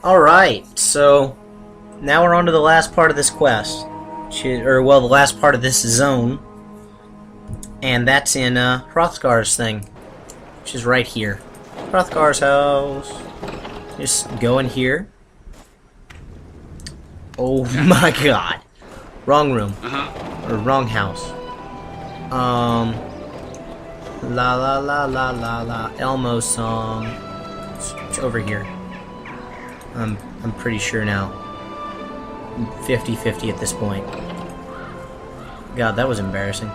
Alright, so now we're on to the last part of this quest. The last part of this zone. And that's in Hrothgar's thing, which is right here. Hrothgar's house. Just go in here. Oh my god. Wrong room. Or wrong house. La la la la la la. Elmo song. It's over here. I'm pretty sure now. 50-50 at this point. God, that was embarrassing.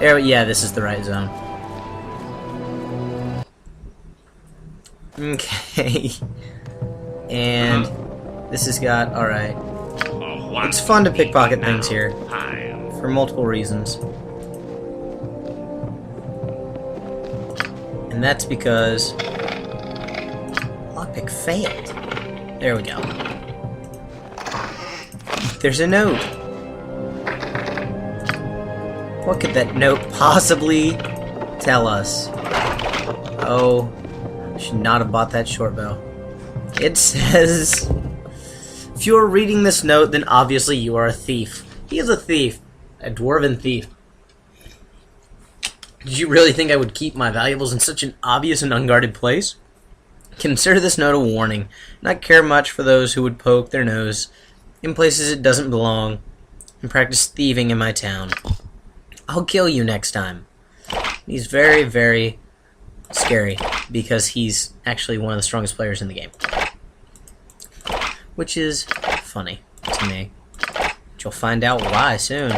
Yeah, this is the right zone. Okay. And this has got... Alright. It's fun to pickpocket things here. For multiple reasons. And that's because... Lockpick failed. There we go. There's a note. What could that note possibly tell us? Oh, I should not have bought that short bow. It says, if you are reading this note, then obviously you are a thief. He is a thief. A dwarven thief. Did you really think I would keep my valuables in such an obvious and unguarded place? Consider this note a warning. Not care much for those who would poke their nose in places it doesn't belong and practice thieving in my town. I'll kill you next time. He's very, very scary because he's actually one of the strongest players in the game. Which is funny to me. But you'll find out why soon.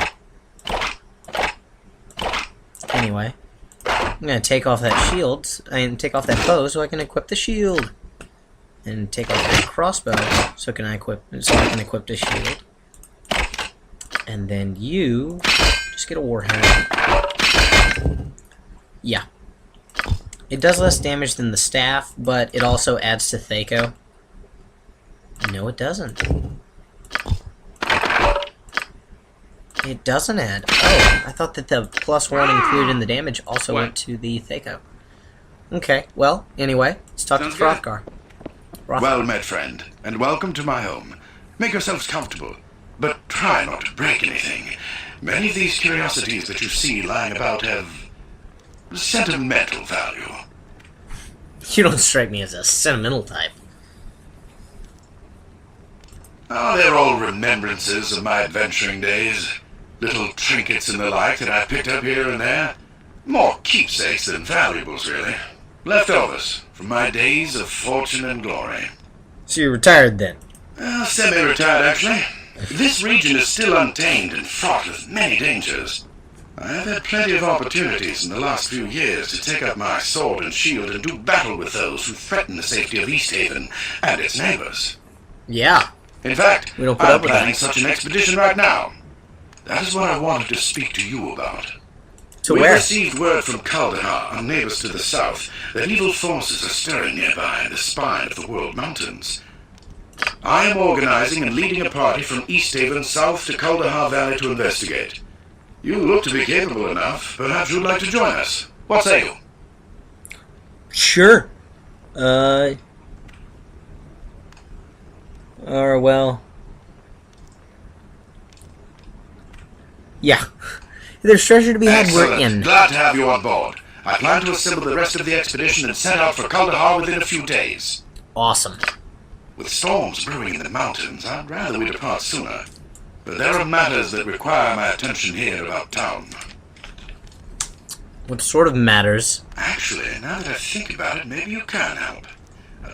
Anyway, I'm gonna take off that shield and take off that bow so I can equip the shield. And take off that crossbow so I can equip the shield. And then you just get a warhammer. Yeah. It does less damage than the staff, but it also adds to Thaco. No, it doesn't. It doesn't add. Oh, I thought that the +1 included in the damage also went to the Thaco. Okay, well, anyway, let's talk to Hrothgar. Well met, friend, and welcome to my home. Make yourselves comfortable, but try not to break anything. Many of these curiosities that you see lying about have sentimental value. You don't strike me as a sentimental type. Oh, they're all remembrances of my adventuring days. Little trinkets and the like that I picked up here and there. More keepsakes than valuables, really. Leftovers from my days of fortune and glory. So you're retired then? Semi-retired, actually. This region is still untamed and fraught with many dangers. I have had plenty of opportunities in the last few years to take up my sword and shield and do battle with those who threaten the safety of Easthaven and its neighbors. Yeah. In fact, we don't put I'm up with planning that. such an expedition right now. That is what I wanted to speak to you about. To We've where? received word from Kaldahar, our neighbors to the south, that evil forces are stirring nearby in the spine of the World Mountains. I am organizing and leading a party from Easthaven south to Kaldahar Valley to investigate. You look to be capable enough. Perhaps you'd like to join us. What say you? Sure. Or, well... Yeah. There's treasure to be had, we're in. Glad to have you on board. I plan to assemble the rest of the expedition and set out for Kaldahar within a few days. Awesome. With storms brewing in the mountains, I'd rather we depart sooner. But there are matters that require my attention here about town. What sort of matters? Actually, now that I think about it, maybe you can help.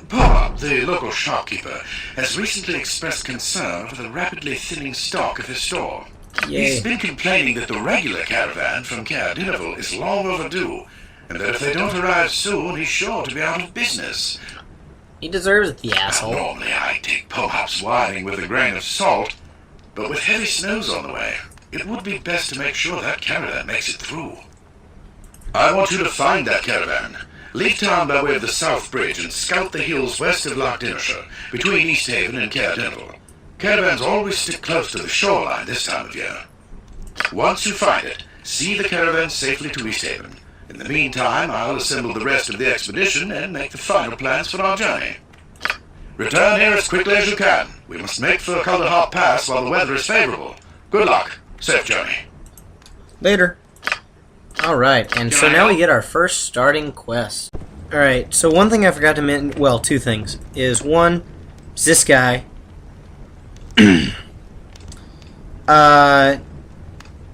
Bob, the local shopkeeper, has recently expressed concern over the rapidly thinning stock of his store. Yay. He's been complaining that the regular caravan from Caer Dineval is long overdue, and that if they don't arrive soon, he's sure to be out of business. He deserves it, the asshole. Normally I take Pohap's whining with a grain of salt, but with heavy snows on the way, it would be best to make sure that caravan makes it through. I want you to find that caravan. Leave town by way of the South Bridge and scout the hills west of Loch Dinnershire, between Easthaven and Caer Dineval. Caravans always stick close to the shoreline this time of year. Once you find it, see the caravan safely to Easthaven. In the meantime, I'll assemble the rest of the expedition and make the final plans for our journey. Return here as quickly as you can. We must make for Calderhop Pass while the weather is favorable. Good luck. Safe journey. Later. Alright, and so now we get our first starting quest. Alright, so one thing I forgot to mention, well, two things, is one, is this guy,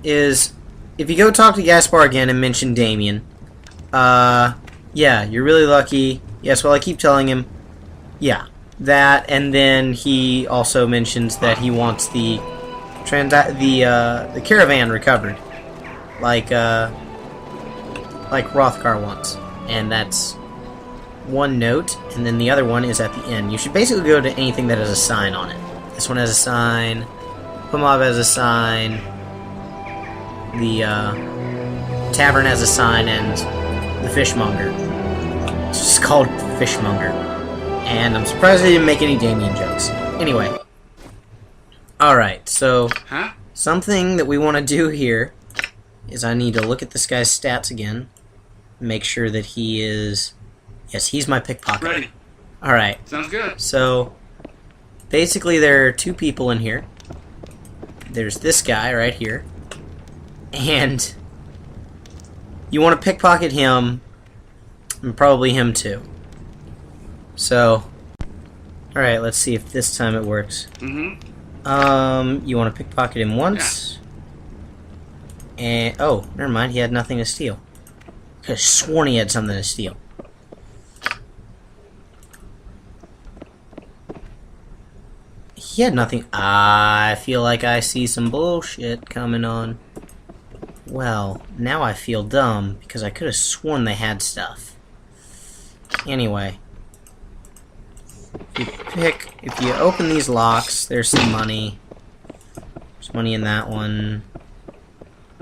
is, if you go talk to Gaspar again and mention Damien, yeah, you're really lucky, yes, well, I keep telling him, yeah, that, and then he also mentions that he wants the caravan recovered, like Rothgar wants, and that's one note, and then the other one is at the end. You should basically go to anything that has a sign on it. This one has a sign, Pumab has a sign, the tavern has a sign, and the fishmonger. It's just called Fishmonger. And I'm surprised they didn't make any Damien jokes. Anyway. Alright, so something that we want to do here is I need to look at this guy's stats again. Make sure that he is... Yes, he's my pickpocket. Ready. Alright. Sounds good. So, basically there are two people in here. There's this guy right here. And you want to pickpocket him, and probably him too. So, alright, let's see if this time it works. You want to pickpocket him once. Yeah. And, oh, never mind, he had nothing to steal. I could have sworn he had something to steal. He had nothing. I feel like I see some bullshit coming on. Well, now I feel dumb, because I could have sworn they had stuff. Anyway. If you open these locks, there's some money. There's money in that one.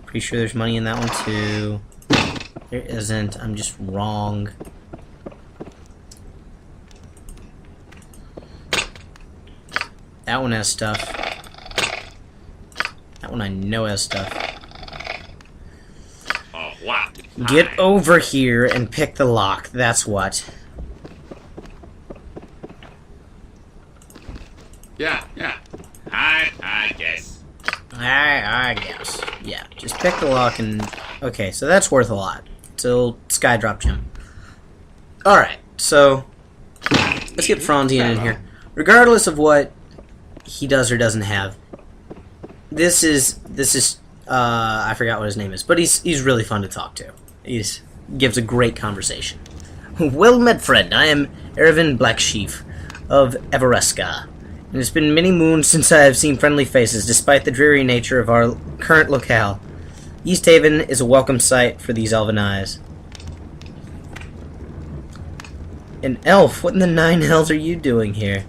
Pretty sure there's money in that one too. There isn't, I'm just wrong. That one has stuff. That one I know has stuff. Get over here and pick the lock, that's what. Yeah. I guess. I guess. Yeah, just pick the lock and... Okay, so that's worth a lot. So, Skydrop Gem. Alright, so... Let's get Franzian in here. Regardless of what he does or doesn't have, this is I forgot what his name is, but he's really fun to talk to. Gives a great conversation. Well met, friend. I am Erevin Blacksheaf of Everesca, and it's been many moons since I have seen friendly faces, despite the dreary nature of our current locale. East Haven is a welcome sight for these elven eyes. An elf? What in the nine hells are you doing here?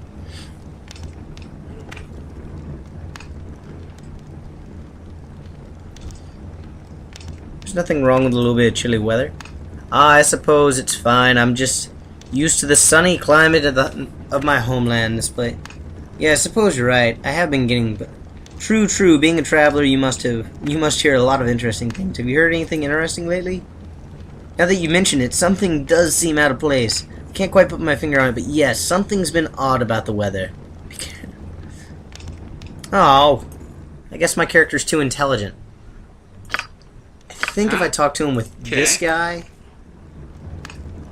There's nothing wrong with a little bit of chilly weather. I suppose it's fine. I'm just used to the sunny climate of my homeland this place. Yeah, I suppose you're right. I have been getting... True. Being a traveler, you must hear a lot of interesting things. Have you heard anything interesting lately? Now that you mention it, something does seem out of place. I can't quite put my finger on it, but yes, something's been odd about the weather. Oh, I guess my character's too intelligent. I think if I talk to him with this guy...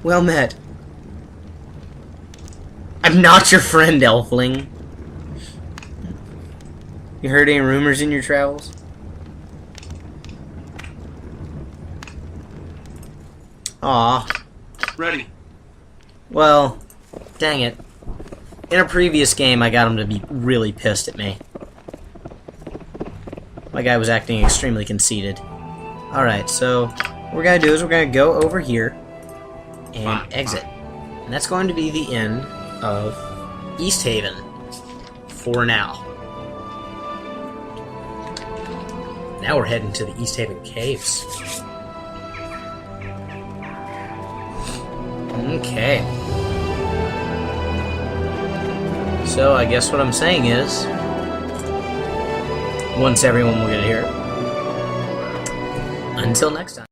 Well met. I'm not your friend, Elfling. You heard any rumors in your travels? Aw. Ready. Well, dang it. In a previous game, I got him to be really pissed at me. My guy was acting extremely conceited. Alright, so what we're going to do is we're going to go over here and exit. And that's going to be the end of East Haven for now. Now we're heading to the East Haven Caves. Okay. So I guess what I'm saying is, once everyone will get here, until next time.